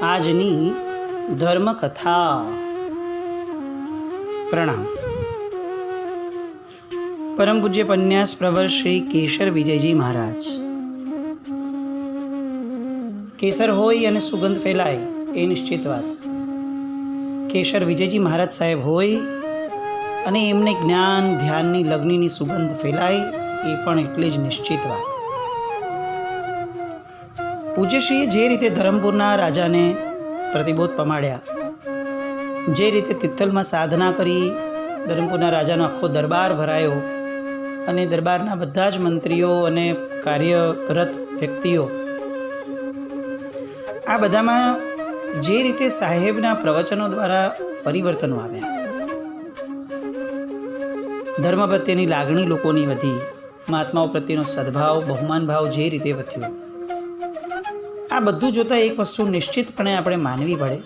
આજની ધર્મકથા. પ્રણામ. પરમ પૂજ્ય પન્યાસ પ્રવર શ્રી કેશર વિજયજી મહારાજ. કેસર હોય અને સુગંધ ફેલાય એ નિશ્ચિત વાત. કેશર વિજયજી મહારાજ સાહેબ હોય અને એમને જ્ઞાન ધ્યાનની લગ્નની સુગંધ ફેલાય એ પણ એટલી જ નિશ્ચિત વાત. પૂજ્યશ્રીએ જે રીતે ધરમપુરના રાજાને પ્રતિબોધ પમાડ્યા, જે રીતે તિથલમાં સાધના કરી ધરમપુરના રાજાનો આખો દરબાર ભરાયો અને દરબારના બધા જ મંત્રીઓ અને કાર્યરત વ્યક્તિઓ, આ બધામાં જે રીતે સાહેબના પ્રવચનો દ્વારા પરિવર્તનો આવ્યા, ધર્મ પ્રત્યેની લાગણી લોકોની વધી, મહાત્માઓ પ્રત્યેનો સદભાવ બહુમાન ભાવ જે રીતે વધ્યો, આ બધું જોતાં એક વસ્તુ નિશ્ચિતપણે આપણે માનવી પડે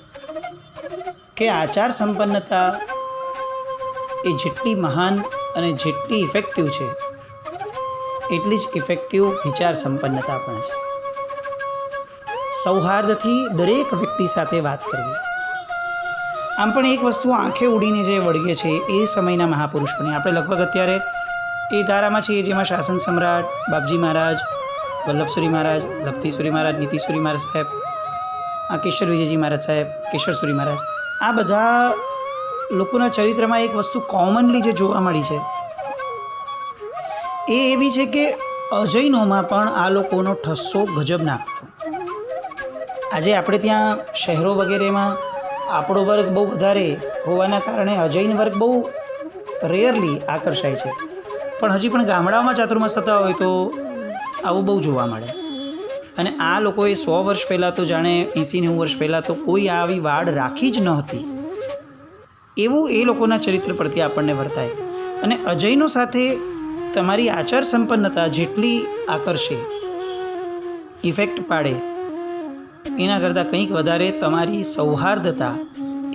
કે આચાર સંપન્નતા એ જેટલી મહાન અને જેટલી ઇફેક્ટિવ છે એટલી જ ઇફેક્ટિવ વિચાર સંપન્નતા પણ છે. સૌહાર્દથી દરેક વ્યક્તિ સાથે વાત કરવી. આમ પણ એક વસ્તુ આંખે ઉડીને જે વળગે છે એ સમયના મહાપુરુષોની, આપણે લગભગ અત્યારે એ ધારામાં છીએ જેમાં શાસન સમ્રાટ બાપજી મહારાજ, વલ્લભસુરી મહારાજ, લપતિસુરી મહારાજ, નીતિસુરી મહારાજ સાહેબ, આ કેશર વિજયજી મહારાજ સાહેબ, કેશરસુરી મહારાજ, આ બધા લોકોના ચરિત્રમાં એક વસ્તુ કોમનલી જે જોવા મળી છે એ એવી છે કે અજૈનોમાં પણ આ લોકોનો ઠસ્સો ગજબ નાખતો. આજે આપણે ત્યાં શહેરો વગેરેમાં આપણો વર્ગ બહુ વધારે હોવાના કારણે અજૈન વર્ગ બહુ રેયરલી આકર્ષાય છે, પણ હજી પણ ગામડાઓમાં ચાતુર્માસ થતા હોય તો આવું બહુ જોવા મળે. અને આ લોકોએ 100 વર્ષ પહેલાં તો જાણે 80-90 વર્ષ પહેલાં તો કોઈ આવી વાડ રાખી જ ન હતી એવું એ લોકોના ચરિત્ર પરથી આપણને વર્તાય. અને અજૈનો સાથે તમારી આચાર સંપન્નતા જેટલી આકર્ષે, ઇફેક્ટ પાડે, એના કરતાં કંઈક વધારે તમારી સૌહાર્દતા,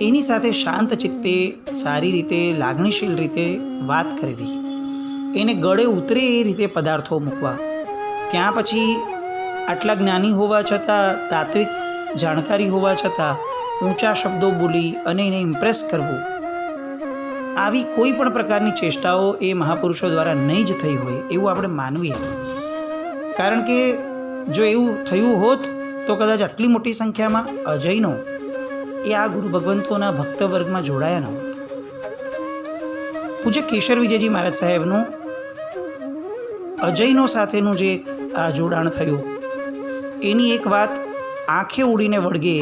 એની સાથે શાંત ચિત્તે સારી રીતે લાગણીશીલ રીતે વાત કરવી, એને ગળે ઉતરે એ રીતે પદાર્થો મૂકવા, ત્યાં પછી આટલા જ્ઞાની હોવા છતાં, તાત્વિક જાણકારી હોવા છતાં ઊંચા શબ્દો બોલી અને એને ઇમ્પ્રેસ કરવું, આવી કોઈ પણ પ્રકારની ચેષ્ટાઓ એ મહાપુરુષો દ્વારા નહીં જ થઈ હોય એવું આપણે માનવીએ. કારણ કે જો એવું થયું હોત તો કદાચ આટલી મોટી સંખ્યામાં અજૈનો એ આ ગુરુ ભગવંતોના ભક્ત વર્ગમાં જોડાયા ન હોત. પૂજ્ય કેશર વિજયજી મહારાજ સાહેબનું અજૈનો સાથેનું જે આ જોડાણ થયું એની એક વાત આંખે ઉડીને વળગે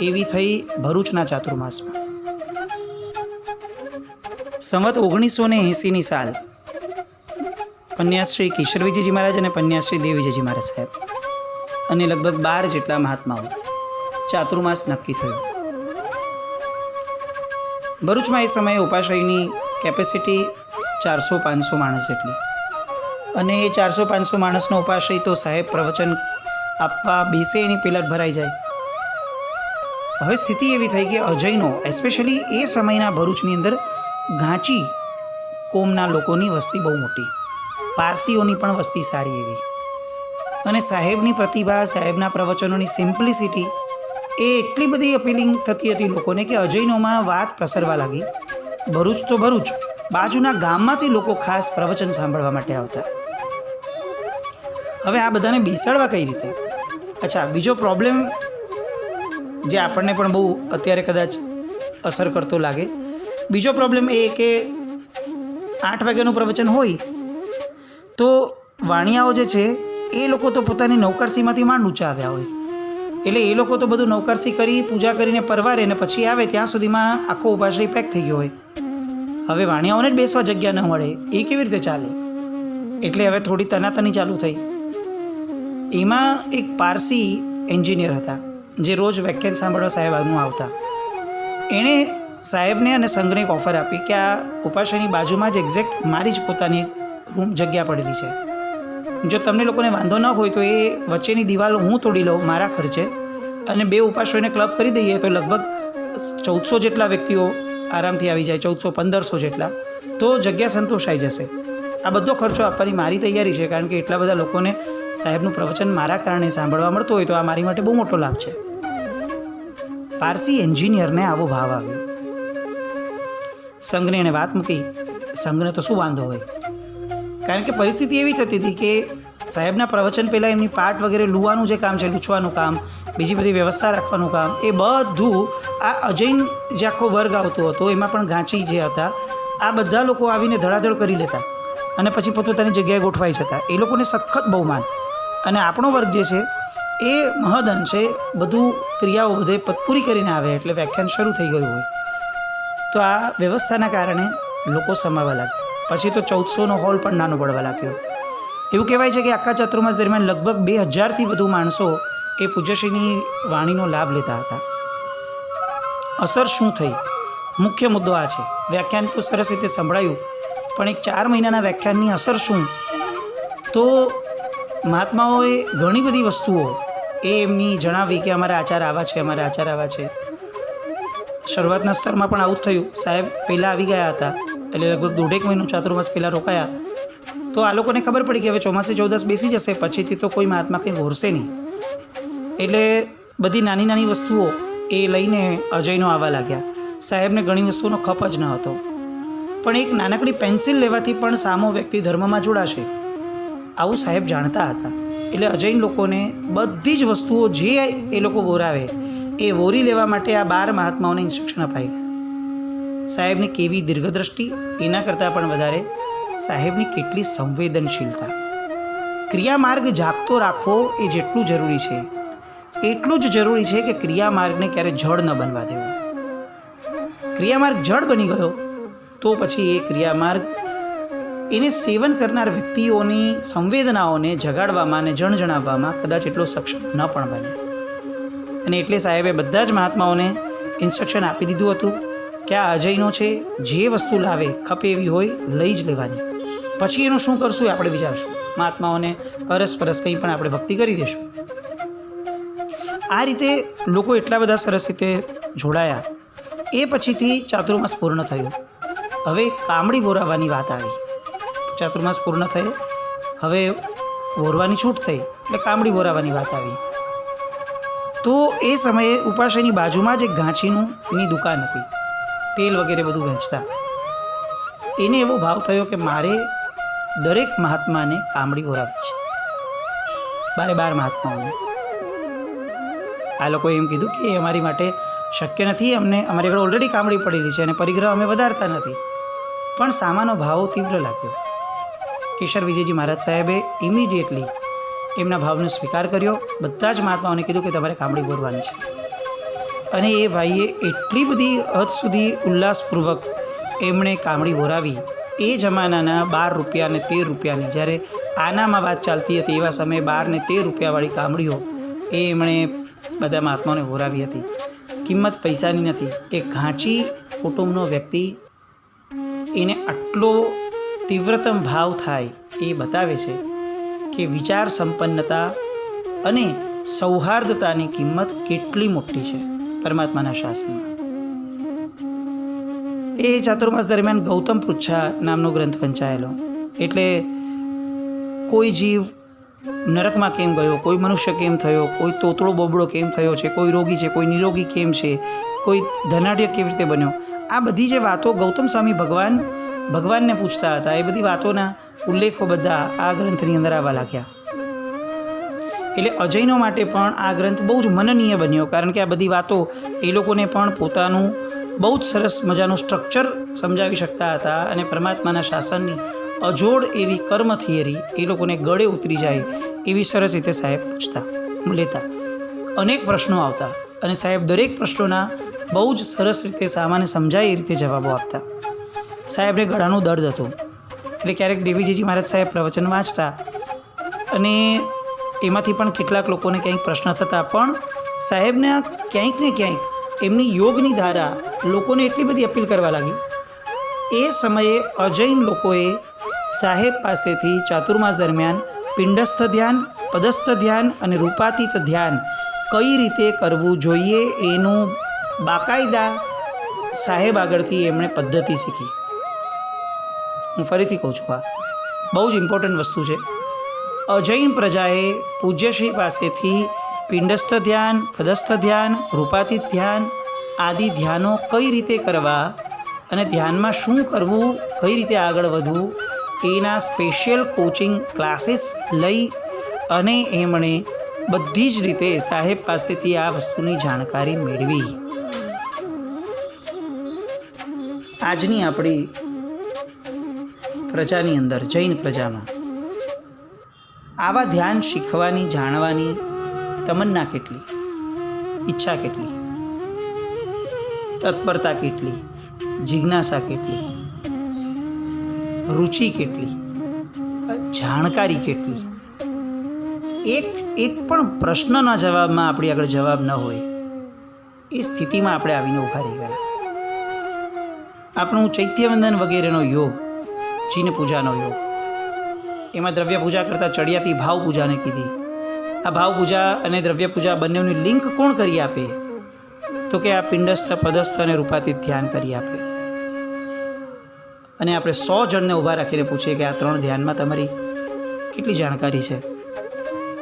એવી થઈ ભરૂચના ચાતુર્માસમાં. સંવત 1980ની સાલ પન્યાસ શ્રી કેશર વિજયજી મહારાજ અને પન્યાસ શ્રી દેવ વિજયજી મહારાજ સાહેબ અને લગભગ 12 જેટલા મહાત્માઓ ચાતુર્માસ નક્કી થયું. ભરૂચમાં એ સમયે ઉપાશ્રયની કેપેસિટી 400-500 માણસ જેટલી, અને એ 400-500 માણસનો ઉપાશ્રય તો સાહેબ પ્રવચન આપવા બેસે એની પહેલાં જ ભરાઈ જાય. હવે સ્થિતિ એવી થઈ કે અજૈનો, એસ્પેશિયલી એ સમયના ભરૂચની અંદર ઘાંચી કોમના લોકોની વસ્તી બહુ મોટી, પારસીઓની પણ વસ્તી સારી એવી, અને સાહેબની પ્રતિભા, સાહેબના પ્રવચનોની સિમ્પ્લિસિટી એ એટલી બધી અપીલિંગ થતી હતી લોકોને કે અજૈનોમાં વાત પ્રસરવા લાગી. ભરૂચ તો ભરૂચ, બાજુના ગામમાંથી લોકો ખાસ પ્રવચન સાંભળવા માટે આવતા. હવે આ બધાને બેસાડવા કઈ રીતે? અચ્છા, બીજો પ્રોબ્લેમ જે આપણને પણ બહુ અત્યારે કદાચ અસર કરતો લાગે, બીજો પ્રોબ્લેમ એ કે 8 વાગ્યાનું પ્રવચન હોય તો વાણિયાઓ જે છે એ લોકો તો પોતાની નૌકરસીમાંથી માંડ ઊંચા આવ્યા હોય, એટલે એ લોકો તો બધું નૌકરસી કરી પૂજા કરીને પરવારે ને પછી આવે ત્યાં સુધીમાં આખો ઉપાશ્રય પેક થઈ ગયો હોય. હવે વાણિયાઓને જ બેસવા જગ્યા ન મળે, એ કેવી રીતે ચાલે? એટલે હવે થોડી તનાતની ચાલુ થઈ. એમાં એક પારસી એન્જિનિયર હતા જે રોજ વ્યાખ્યાન સાંભળવા સાહેબ આગનું આવતા. એણે સાહેબને અને સંઘને એક ઓફર આપી કે આ ઉપાશ્રયની બાજુમાં જ એક્ઝેક્ટ મારી જ પોતાની રૂમ જગ્યા પડેલી છે, જો તમને લોકોને વાંધો ન હોય તો એ વચ્ચેની દિવાલ હું તોડી લઉં મારા ખર્ચે, અને 2 ઉપાશ્રયને ક્લબ કરી દઈએ તો લગભગ 1400 જેટલા વ્યક્તિઓ આરામથી આવી જાય, 1400-1500 જેટલા, તો જગ્યા સંતોષાઈ જશે. આ બધો ખર્ચો આપવાની મારી તૈયારી છે, કારણ કે એટલા બધા લોકોને સાહેબનું પ્રવચન મારા કારણે સાંભળવા મળતું હોય તો આ મારી માટે બહુ મોટો લાભ છે. પારસી એન્જિનિયરને આવો ભાવ આવ્યો. સંઘને એણે વાત મૂકી. સંઘને તો શું વાંધો હોય, કારણ કે પરિસ્થિતિ એવી થતી હતી કે સાહેબના પ્રવચન પહેલાં એમની પાટ વગેરે લુવાનું જે કામ છે, લૂછવાનું કામ, બીજી બધી વ્યવસ્થા રાખવાનું કામ, એ બધું આ અજૈન જે આખો વર્ગ આવતો હતો એમાં પણ ગાંચી જે હતા, આ બધા લોકો આવીને ધડાધડ કરી લેતા અને પછી પોતપોતાની જગ્યાએ ગોઠવાઈ જતા. એ લોકોને સખત બહુમાન. અને આપણો વર્ગ જે છે એ મહદઅંશે છે, બધું ક્રિયાઓ બધે પૂરી કરીને આવે એટલે વ્યાખ્યાન શરૂ થઈ ગયું હોય. તો આ વ્યવસ્થાના કારણે લોકો સમાવા લાગ્યા. પછી તો 1400નો હોલ પણ નાનો પડવા લાગ્યો. એવું કહેવાય છે કે આખા ચાતુર્માસ દરમિયાન લગભગ 2000થી વધુ માણસો એ પૂજ્યશ્રીની વાણીનો લાભ લેતા હતા. અસર શું થઈ? મુખ્ય મુદ્દો આ છે. વ્યાખ્યાન તો સરસ રીતે સંભળાયું, પણ એક 4 મહિનાના વ્યાખ્યાનની અસર શું? તો મહાત્માઓએ ઘણી બધી વસ્તુઓ એ એમની જણાવી કે અમારા આચાર આવા છે, અમારા આચાર આવા છે. શરૂઆતના સ્તરમાં પણ આવું જ થયું. સાહેબ પહેલાં આવી ગયા હતા, એટલે લગભગ 1.5 મહિનો ચાતુર્માસ પહેલાં રોકાયા. તો આ લોકોને ખબર પડી કે હવે ચોમાસે 14 બેસી જશે, પછીથી તો કોઈ મહાત્મા કંઈ ઘોરશે નહીં. એટલે બધી નાની નાની વસ્તુઓ એ લઈને અજયનો આવવા લાગ્યા. સાહેબને ઘણી વસ્તુઓનો ખપ જ ન હતો, પણ એક નાનકડી પેન્સિલ લેવાથી પણ સામો વ્યક્તિ ધર્મમાં જોડાશે આવું સાહેબ જાણતા હતા. એટલે અજૈન લોકોને બધી જ વસ્તુઓ જે એ લોકો વોરાવે એ વોરી લેવા માટે આ 12 મહાત્માઓને ઇન્સ્ટ્રક્શન અપાઈ ગયા. સાહેબની કેવી દીર્ઘદ્રષ્ટિ, એના કરતાં પણ વધારે સાહેબની કેટલી સંવેદનશીલતા. ક્રિયામાર્ગ જાગતો રાખવો એ જેટલું જરૂરી છે એટલું જ જરૂરી છે કે ક્રિયામાર્ગને ક્યારે જડ ન બનવા દેવો. ક્રિયામાર્ગ જડ બની ગયો તો પછી એ ક્રિયામાર્ગ એને સેવન કરનાર વ્યક્તિઓની સંવેદનાઓને જગાડવામાં અને જણાવવામાં કદાચ એટલો સક્ષમ ન પણ બને. અને એટલે સાહેબે બધા જ મહાત્માઓને ઇન્સ્ટ્રક્શન આપી દીધું હતું કે આ અજયનો છે, જે વસ્તુ લાવે ખપે એવી હોય લઈ જ લેવાની. પછી એનું શું કરશું એ આપણે વિચારશું. મહાત્માઓને અરસપરસ કંઈ પણ આપણે ભક્તિ કરી દઈશું. આ રીતે લોકો એટલા બધા સરસ રીતે જોડાયા. એ પછીથી ચાતુર્માસ પૂર્ણ થયો. હવે કામડી વોરાવવાની વાત આવી. ચાતુર્માસ પૂર્ણ થયે, હવે વોરવાની છૂટ થઈ એટલે કામડી વોરાવવાની વાત આવી. તો એ સમયે ઉપાશ્રયની બાજુમાં જ એક ઘાંચીની દુકાન હતી, તેલ વગેરે બધું વેચતા. એને એવો ભાવ થયો કે મારે દરેક મહાત્માને કામડી વોરાવી છે, 12 મહાત્માઓને. આ લોકોએ એમ કીધું કે અમારી માટે શક્ય નથી, અમારી આગળ ઓલરેડી કામડી પડેલી છે અને પરિગ્રહ અમે વધારતા નથી. પણ સામાનો ભાવ તીવ્ર લાગ્યો. કેશર વિજયજી મહારાજ સાહેબે ઇમિડિયેટલી એમના ભાવનો સ્વીકાર કર્યો. બધા જ મહાત્માઓને કીધું કે તમારે કામડી બોરવાની છે. અને એ ભાઈએ એટલી બધી હદ સુધી ઉલ્લાસપૂર્વક એમણે કામડી બોરાવી. એ જમાનાના 12 રૂપિયા અને 13 રૂપિયાની, જ્યારે આનામાં વાત ચાલતી હતી એવા સમયે 12 ને 13 રૂપિયાવાળી કામડીઓ એ એમણે બધા મહાત્માઓને બોરાવી હતી. કિંમત પૈસાની નથી. એક ઘાંચી કુટુંબનો વ્યક્તિ એને આટલો તીવ્રતમ ભાવ થાય એ બતાવે છે કે વિચાર સંપન્નતા અને સૌહાર્દતાની કિંમત કેટલી મોટી છે પરમાત્માના શાસનમાં. એ ચાતુર્માસ દરમિયાન ગૌતમ પૃચ્છા નામનો ગ્રંથ વંચાયેલો. એટલે કોઈ જીવ નરકમાં કેમ ગયો, કોઈ મનુષ્ય કેમ થયો, કોઈ તોતળો બોબડો કેમ થયો છે, કોઈ રોગી છે, કોઈ નિરોગી કેમ છે, કોઈ ધનાઢ્ય કેવી રીતે બન્યો, આ બધી જે વાતો ગૌતમ સ્વામી ભગવાનને પૂછતા હતા, એ બધી વાતોના ઉલ્લેખો બધા આ ગ્રંથની અંદર આવવા લાગ્યા. એટલે અજૈનો માટે પણ આ ગ્રંથ બહુ જ મનનીય બન્યો, કારણ કે આ બધી વાતો એ લોકોને પણ પોતાનું બહુ જ સરસ મજાનું સ્ટ્રક્ચર સમજાવી શકતા હતા. અને પરમાત્માના શાસનની અજોડ એવી કર્મ થિયરી એ લોકોને ગળે ઉતરી જાય એવી સરસ રીતે સાહેબ પૂછતા લેતા. અનેક પ્રશ્નો આવતા અને સાહેબ દરેક પ્રશ્નોના બહુ જ સરસ રીતે સામાન્ય સમજાય એ રીતે જવાબો આપતા. સાહેબને ગળાનું દર્દ હતું, એટલે ક્યારેક દેવીજીજી મહારાજ સાહેબ પ્રવચન વાંચતા અને એમાંથી પણ કેટલાક લોકોને ક્યાંક પ્રશ્ન થતા, પણ સાહેબને ક્યાંક ને ક્યાંક એમની યોગની ધારા લોકોને એટલી બધી અપીલ કરવા લાગી. એ સમયે અજૈન લોકોએ સાહેબ પાસેથી ચાતુર્માસ દરમિયાન પિંડસ્થ ધ્યાન, પદસ્થ ધ્યાન અને રૂપાતીત ધ્યાન કઈ રીતે કરવું જોઈએ એનું બાકાયદા સાહેબ આગળથી એમણે પદ્ધતિ શીખી. હું ફરીથી કહું છું, આ બહુ જ ઇમ્પોર્ટન્ટ વસ્તુ છે. અજૈન પ્રજાએ પૂજ્યશ્રી પાસેથી પિંડસ્થ ધ્યાન, પદસ્થ ધ્યાન, રૂપાતીત ધ્યાન આદિ ધ્યાનો કઈ રીતે કરવા અને ધ્યાનમાં શું કરવું, કઈ રીતે આગળ વધવું એના સ્પેશિયલ કોચિંગ ક્લાસીસ લઈ અને એમણે બધી જ રીતે સાહેબ પાસેથી આ વસ્તુની જાણકારી મેળવી. આજની આપણી પ્રજાની અંદર, જૈન પ્રજામાં આવા ધ્યાન શીખવાની, જાણવાની તમન્ના કેટલી, ઈચ્છા કેટલી, તત્પરતા કેટલી, જિજ્ઞાસા કેટલી, રુચિ કેટલી, જાણકારી કેટલી. એક પણ પ્રશ્નના જવાબમાં આપણી આગળ જવાબ ન હોય એ સ્થિતિમાં આપણે આવીને ઊભા રહી ગયા. આપણું ચૈત્યવંદન વગેરેનો યોગ, ચીન પૂજાનો યોગ, એમાં દ્રવ્ય પૂજા કરતાં ચડિયાતી ભાવ પૂજાને કીધી. આ ભાવ પૂજા અને દ્રવ્ય પૂજા બંનેની લિંક કોણ કરી આપે? તો કે આ પિંડસ્થ, પદસ્થ અને રૂપાતીત ધ્યાન કરી આપે. અને આપણે 100 જણને ઊભા રાખીને પૂછીએ કે આ 3 ધ્યાનમાં તમારી કેટલી જાણકારી છે?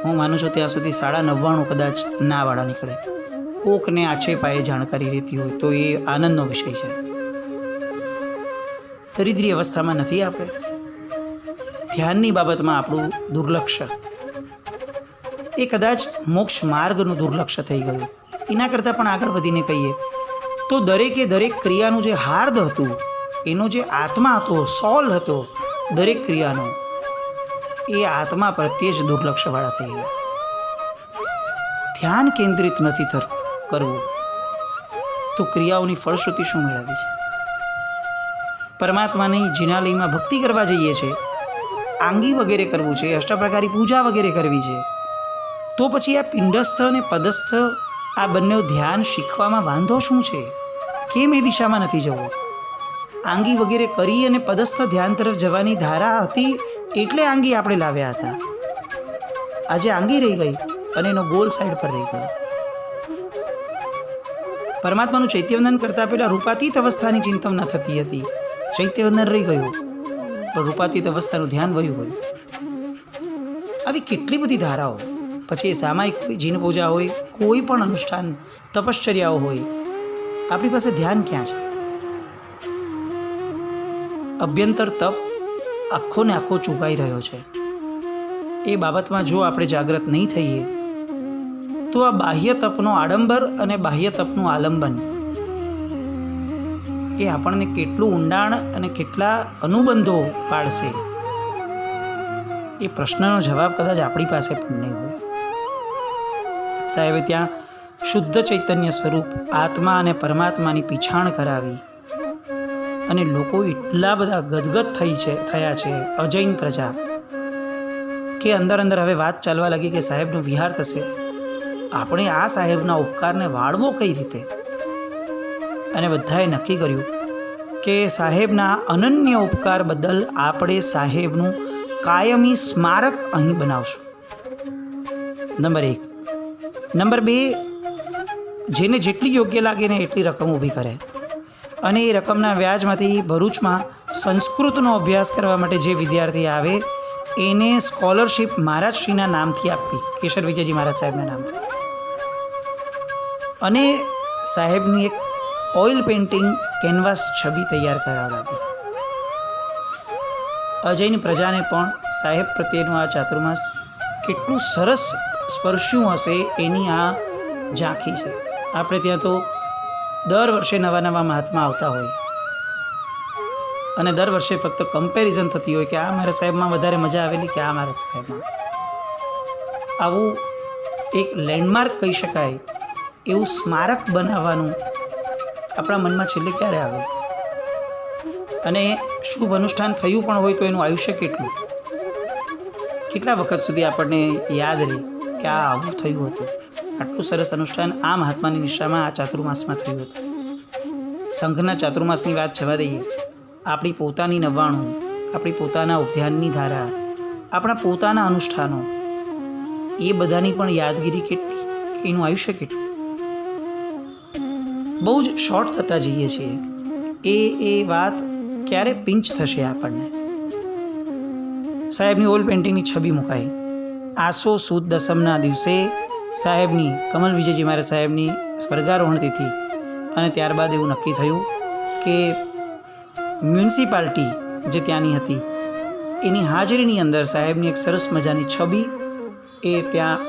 હું માનું છું ત્યાં સુધી 99.5 કદાચ નાવાળા નીકળે. કોકને આછે પાયે જાણકારી રહેતી હોય તો એ આનંદનો વિષય છે. દરિદ્રી અવસ્થામાં નથી આપણે. ધ્યાનની બાબતમાં આપણું દુર્લક્ષ્ય એ કદાચ મોક્ષ માર્ગનું દુર્લક્ષ્ય થઈ ગયું. એના કરતાં પણ આગળ વધીને કહીએ તો દરેકે દરેક ક્રિયાનું જે હાર્દ હતું, એનો જે આત્મા હતો, સોલ હતો દરેક ક્રિયાનો, એ આત્મા પ્રત્યે જ દુર્લક્ષ્યવાળા થઈ ગયા. ધ્યાન કેન્દ્રિત નથી કરવું તો ક્રિયાઓની ફળશ્રુતિ શું મેળવી છે? પરમાત્માની જિનાલયમાં ભક્તિ કરવા જઈએ છીએ, આંગી વગેરે કરવું છે, અષ્ટપ્રકારી પૂજા વગેરે કરવી છે, તો પછી આ પિંડસ્થ અને પદસ્થ આ બંને ધ્યાન શીખવામાં વાંધો શું છે? કેમ એ દિશામાં નથી જવું? આંગી વગેરે કરી અને પદસ્થ ધ્યાન તરફ જવાની ધારા હતી એટલે આંગી આપણે લાવ્યા હતા. આજે આંગી રહી ગઈ અને એનો ગોલ સાઈડ પર રહી ગયો. પરમાત્માનું ચૈત્યવંદન કરતાં પહેલાં રૂપાતીત અવસ્થાની ચિંતન થતી હતી. ચૈત્યવંદન રહી ગયું પણ રૂપાતીત અવસ્થાનું ધ્યાન વયું ગયું. આવી કેટલી બધી ધારાઓ. પછી એ સામાયિક હોય, જીન પૂજા હોય, કોઈ પણ અનુષ્ઠાન, તપશ્ચર્યાઓ હોય, આપણી પાસે ધ્યાન ક્યાં છે? અભ્યંતર તપ આખો ને આખો ચૂકાઈ રહ્યો છે. એ બાબતમાં જો આપણે જાગૃત નહીં થઈએ તો આ બાહ્ય તપનો આડંબર અને બાહ્ય તપનું આલંબન એ આપણને કેટલું ઊંડાણ અને કેટલા અનુબંધો પાડશે એ પ્રશ્નનો જવાબ કદાચ આપણી પાસે પણ નહીં હોય. સાહેબે ત્યાં શુદ્ધ ચૈતન્ય સ્વરૂપ આત્મા અને પરમાત્માની પીછાણ કરાવી અને લોકો એટલા બધા ગદગદ થયા છે, અજૈન પ્રજા, કે અંદર અંદર હવે વાત ચાલવા લાગી કે સાહેબનો વિહાર થશે. આપણે આ સાહેબના ઉપકારને વાળવો કઈ રીતે? અને બધાએ નક્કી કર્યું કે સાહેબના અનન્ય ઉપકાર બદલ આપણે સાહેબનું કાયમી સ્મારક અહીં બનાવશું. નંબર 1. નંબર 2, જેને જેટલી યોગ્ય લાગે ને એટલી રકમ ઊભી કરે અને એ રકમના વ્યાજમાંથી ભરૂચમાં સંસ્કૃતનો અભ્યાસ કરવા માટે જે વિદ્યાર્થી આવે એને સ્કોલરશિપ મહારાજશ્રીના નામથી આપવી, કેશર વિજયજી મહારાજ સાહેબના નામથી. અને સાહેબની એક ઓઇલ પેઇન્ટિંગ કેનવાસ છબી તૈયાર કરાવડાવી. અજૈન પ્રજાને પણ સાહેબ પ્રત્યેનું આ ચાતુર્માસ કેટલું સરસ સ્પર્શ્યું હશે એની આ ઝાંખી છે. આપણે ત્યાં તો દર વર્ષે નવા નવા મહાત્મા આવતા હોય અને દર વર્ષે ફક્ત કમ્પેરિઝન થતી હોય કે આ મારા સાહેબમાં વધારે મજા આવેલી કે આ મારા સાહેબમાં. આવું એક લેન્ડમાર્ક કહી શકાય એવું સ્મારક બનાવવાનું આપણા મનમાં છેલ્લે ક્યારે આવે? અને શુભ અનુષ્ઠાન થયું પણ હોય તો એનું આયુષ્ય કેટલું, કેટલા વખત સુધી આપણને યાદ રહે કે આ આવું થયું હતું? આટલું સરસ અનુષ્ઠાન આ મહાત્માની નિષ્ઠામાં આ ચાતુર્માસમાં થયું હતું. સંઘના ચાતુર્માસની વાત જવા દઈએ, આપણી પોતાની 99, આપણી પોતાના ઉપધ્યાનની ધારા, આપણા પોતાના અનુષ્ઠાનો, એ બધાની પણ યાદગીરી કેટલી, એનું આયુષ્ય કેટલું? બહુ જ શોર્ટ થતા જઈએ છીએ. એ વાત ક્યારે પિંચ થશે આપણને? સાહેબની ઓઇલ પેઇન્ટિંગની છબી મુકાઈ, આસો સુદ દસમના દિવસે સાહેબની કમલ વિજયજી મહારાજ સાહેબની સ્વર્ગારોહણ તિથિ અને ત્યારબાદ એવું નક્કી થયું કે મ્યુનિસિપાલિટી જે ત્યાંની હતી એની હાજરીની અંદર સાહેબની એક સરસ મજાની છબી એ ત્યાં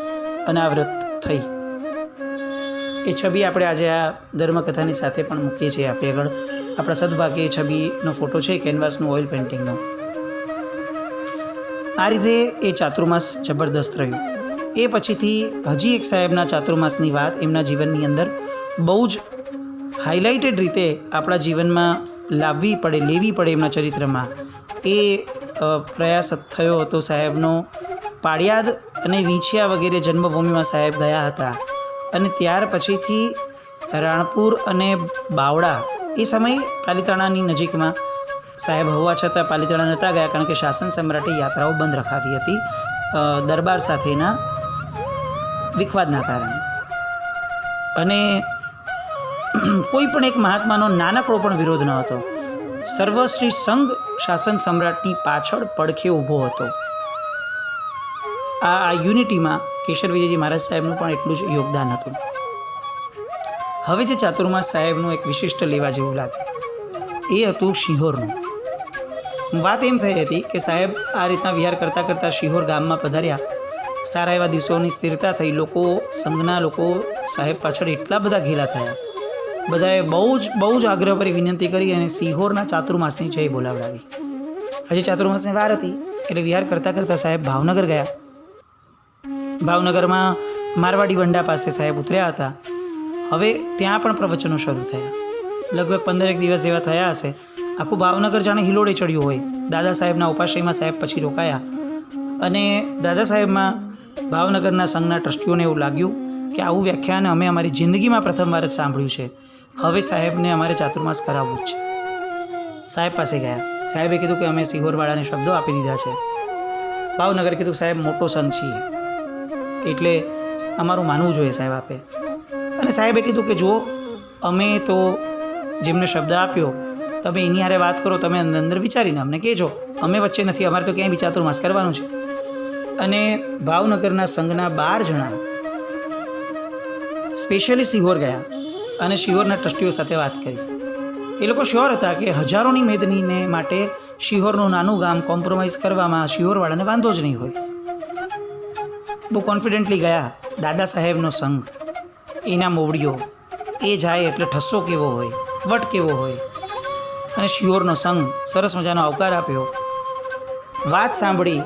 અનાવૃત થઈ. એ છબી આપણે આજે આ ધર્મકથાની સાથે પણ મૂકીએ છીએ. આપણે આગળ આપણા સદભાગ્યે એ છબીનો ફોટો છે કેનવાસનું ઓઇલ પેઇન્ટિંગનો. આ રીતે એ ચાતુર્માસ જબરદસ્ત રહ્યું. એ પછીથી હજી એક સાહેબના ચાતુર્માસની વાત એમના જીવનની અંદર બહુ જ હાઇલાઇટેડ રીતે આપણા જીવનમાં લેવી પડે એમના ચરિત્રમાં. એ પ્રયાસ થયો હતો સાહેબનો. પાળિયાદ અને વીંછિયા વગેરે જન્મભૂમિમાં સાહેબ ગયા હતા અને ત્યાર પછીથી રાણપુર અને બાવળા એ સમયે પાલિતાણાની નજીકમાં સાહેબ હોવા છતાં પાલિતાણા નહોતા ગયા, કારણ કે શાસન સમ્રાટે યાત્રાઓ બંધ રખાવી હતી દરબાર સાથેના વિખવાદના કારણે. અને કોઈ પણ એક મહાત્માનો નાનકડો પણ વિરોધ ન હતો. સર્વશ્રી સંઘ શાસન સમ્રાટની પાછળ પડખે ઊભો હતો. આ યુનિટીમાં કેશર વિજયજી મહારાજ સાહેબનું પણ એટલું જ યોગદાન હતું. હવે જે ચાતુર્માસ સાહેબનું એક વિશિષ્ટ લેવા જેવું લાગે એ હતું શિહોરનું. વાત એમ થઈ હતી કે સાહેબ આ રીતના વિહાર કરતાં કરતાં શિહોર ગામમાં પધાર્યા. સારા એવા દિવસોની સ્થિરતા થઈ. લોકો સંઘના લોકો સાહેબ પાછળ એટલા બધા ઘેલા થયા. બધાએ બહુ જ આગ્રહભરી વિનંતી કરી અને શિહોરના ચાતુર્માસની જય બોલાવડાવી. હજી ચાતુર્માસની વાર હતી એટલે વિહાર કરતાં કરતાં સાહેબ ભાવનગર ગયા. ભાવનગરમાં મારવાડી વંડા પાસે સાહેબ ઉતર્યા હતા. હવે ત્યાં પણ પ્રવચનો શરૂ થયા. લગભગ 15 દિવસ જેવા થયા હશે. આખું ભાવનગર જાણે હિલોડે ચડ્યું હોય. દાદા સાહેબના ઉપાશ્રયમાં સાહેબ પછી રોકાયા અને દાદા સાહેબમાં ભાવનગરના સંઘના ટ્રસ્ટીઓને એવું લાગ્યું કે આવું વ્યાખ્યાન અમે અમારી જિંદગીમાં પ્રથમવાર જ સાંભળ્યું છે. હવે સાહેબને અમારે ચાતુર્માસ કરાવવું જ છે. સાહેબ પાસે ગયા. સાહેબે કીધું કે અમે શિહોરવાળાને શબ્દો આપી દીધા છે. ભાવનગર કીધું સાહેબ મોટો સંઘ છીએ એટલે અમારું માનવું જોઈએ સાહેબ આપે. અને સાહેબે કીધું કે જુઓ અમે તો જેમને શબ્દ આપ્યો તમે એની હારે વાત કરો, તમે અંદર વિચારીને અમને કહેજો, અમે વચ્ચે નથી, અમારે તો ક્યાંય બી ચાતુર્માસ કરવાનું છે. અને ભાવનગરના સંઘના 12 જણા સ્પેશિયલી શિહોર ગયા અને શિહોરના ટ્રસ્ટીઓ સાથે વાત કરી. એ લોકો શ્યોર હતા કે હજારોની મેદનીને માટે શિહોરનું નાનું ગામ કોમ્પ્રોમાઇઝ કરવામાં શિહોરવાળાને વાંધો જ નહીં હોય. બહુ કોન્ફિડન્ટલી ગયા. દાદા સાહેબનો સંઘ, એના મોવડીઓ, એ જાય એટલે ઠસ્સો કેવો હોય, વટ કેવો હોય. અને શિહોરનો સંઘ સરસ મજાનો આવકાર આપ્યો. વાત સાંભળી,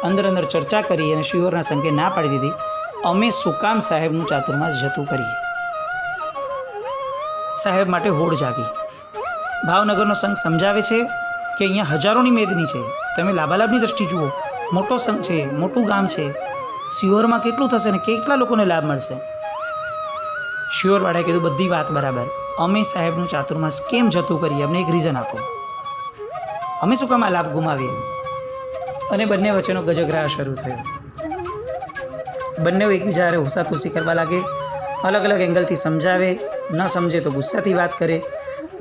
અંદર ચર્ચા કરી અને શિહોરના સંઘે ના પાડી દીધી. અમે સુકામ સાહેબનું ચાતુર્માસ જતું કરીએ. સાહેબ માટે હોડ જાગી. ભાવનગરનો સંઘ સમજાવે છે કે અહીંયા હજારોની મેદની છે, તમે લાભાલાભની દ્રષ્ટિ જુઓ. મોટો સંઘ છે, મોટું ગામ છે. શિહોરમાં કેટલું થશે ને કેટલા લોકોને લાભ મળશે. શિહોરવાળાએ કીધું બધી વાત બરાબર, અમે સાહેબનું ચાતુર્માસ કેમ જતું કરીએ, અમને એક રીઝન આપો, અમે શું કામ આ લાભ ગુમાવીએ. અને બંને વચ્ચેનો ગજગ્રાહ શરૂ થયો. બંને એકબીજા હારે હુસાતુસી કરવા લાગે. અલગ અલગ એંગલથી સમજાવે, ન સમજે તો ગુસ્સાથી વાત કરે.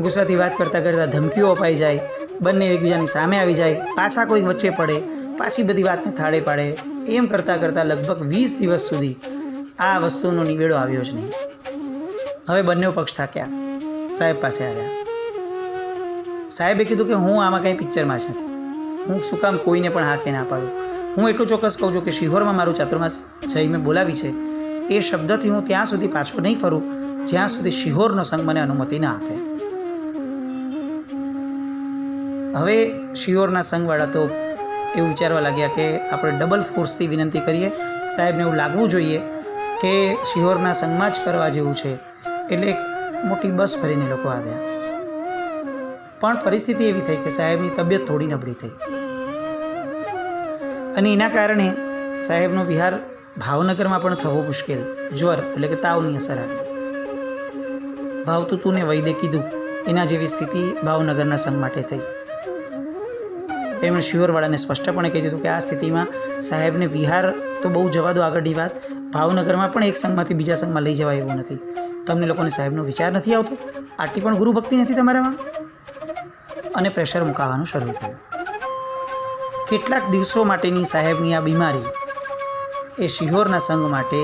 ગુસ્સાથી વાત કરતાં કરતાં ધમકીઓ અપાઈ જાય. બંને એકબીજાની સામે આવી જાય. પાછા કોઈ વચ્ચે પડે, પાછી બધી વાતને થાળે પાડે. એમ કરતાં લગભગ 20 દિવસ સુધી આ વસ્તુનો નિવેડો આવ્યો જ નહીં. હવે બંને પક્ષ થાક્યા. સાહેબ પાસે આવ્યા. સાહેબે કીધું કે હું આમાં કંઈ પિક્ચરમાં જ નથી. હું શું કામ કોઈને પણ હાકે ના પાડું. હું એટલું ચોક્કસ કહું છું કે શિહોરમાં મારું ચાતુર્માસ જઈ મેં બોલાવી છે. એ શબ્દથી હું ત્યાં સુધી પાછો નહીં ફરું જ્યાં સુધી શિહોરનો સંઘ મને અનુમતિ ના આપે. હવે શિહોરના સંઘવાળા તો એવું વિચારવા લાગ્યા કે આપણે ડબલ ફોર્સથી વિનંતી કરીએ. સાહેબને એવું લાગવું જોઈએ કે શિહોરના સંઘમાં જ કરવા જેવું છે. એટલે એક મોટી બસ ભરીને લોકો આવ્યા. પણ પરિસ્થિતિ એવી થઈ કે સાહેબની તબિયત થોડી નબળી થઈ અને એના કારણે સાહેબનો વિહાર ભાવનગરમાં પણ થવો મુશ્કેલ. જ્વર એટલે કે તાવની અસર આવી. ભાવતું તું ને વૈદ્ય કીધું એના જેવી સ્થિતિ ભાવનગરના સંઘ માટે થઈ. તેમણે શિહોરવાળાને સ્પષ્ટપણે કહી દીધું કે આ સ્થિતિમાં સાહેબને વિહાર તો બહુ જવા દો, આગળની વાત, ભાવનગરમાં પણ એક સંઘમાંથી બીજા સંઘમાં લઈ જવાય એવું નથી. તમને લોકોને સાહેબનો વિચાર નથી આવતો? આટલી પણ ગુરુ ભક્તિ નથી તમારામાં? અને પ્રેશર મુકાવાનું શરૂ થયું. કેટલાક દિવસો માટેની સાહેબની આ બીમારી એ શિહોરના સંઘ માટે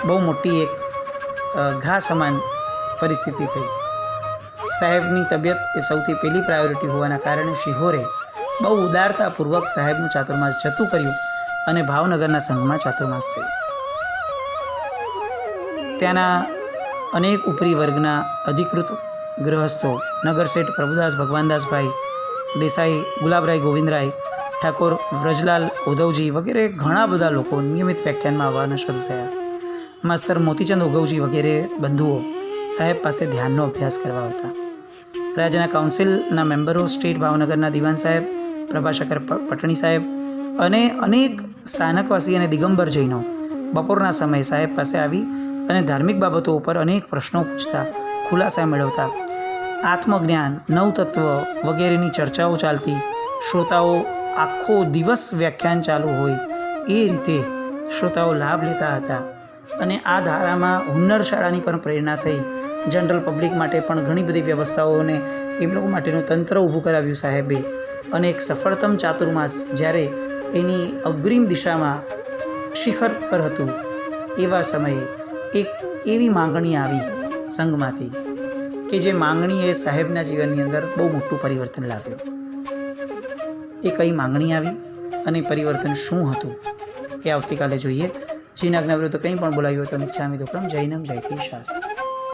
બહુ મોટી એક ઘા સમાન પરિસ્થિતિ થઈ. સાહેબની તબિયત એ સૌથી પહેલી પ્રાયોરિટી હોવાના કારણે શિહોરે બહુ ઉદારતાપૂર્વક સાહેબનું ચાતુર્માસ જતું કર્યું અને ભાવનગરના સંઘમાં ચાતુર્માસ થયું. ત્યાંના અનેક ઉપરી વર્ગના અધિકૃત ગૃહસ્થો નગરશેઠ પ્રભુદાસ ભગવાનદાસભાઈ દેસાઈ, ગુલાબરાય ગોવિંદરાય, ઠાકોર વ્રજલાલ ઉધવજી વગેરે ઘણા બધા લોકો નિયમિત વ્યાખ્યાનમાં આવવાના શરૂ થયા. માસ્તર મોતીચંદ ઓગવજી વગેરે બંધુઓ સાહેબ પાસે ધ્યાનનો અભ્યાસ કરવા આવતા. રાજ્યના કાઉન્સિલના મેમ્બરો, સ્ટેટ ભાવનગરના દિવાન સાહેબ, પ્રભાશંકર પટણી સાહેબ અને અનેક સ્થાનકવાસી અને દિગંબર જૈનો બપોરના સમયે સાહેબ પાસે આવી અને ધાર્મિક બાબતો ઉપર અનેક પ્રશ્નો પૂછતા, ખુલાસા મેળવતા. આત્મજ્ઞાન, નવતત્વ વગેરેની ચર્ચાઓ ચાલતી. શ્રોતાઓ આખો દિવસ વ્યાખ્યાન ચાલુ હોય એ રીતે શ્રોતાઓ લાભ લેતા હતા. અને આ ધારામાં હુન્નર શાળાની પણ પ્રેરણા થઈ. જનરલ પબ્લિક માટે પણ ઘણી બધી વ્યવસ્થાઓને એ લોકો માટેનું તંત્ર ઊભું કરાવ્યું સાહેબે. અને એક સફળતમ ચાતુર્માસ જ્યારે એની અગ્રિમ દિશામાં શિખર પર હતું એવા સમયે એક એવી માંગણી આવી સંઘમાંથી કે જે માંગણીએ સાહેબના જીવનની અંદર બહુ મોટું પરિવર્તન લાવ્યું. એ કઈ માંગણી આવી અને પરિવર્તન શું હતું એ આવતીકાલે જોઈએ. જીન આજ્ઞા વિરુદ્ધ કંઈ પણ બોલાવ્યું હોય તો મિચ્છામિ દુક્કડમ. જૈનમ જયતિ શાસન.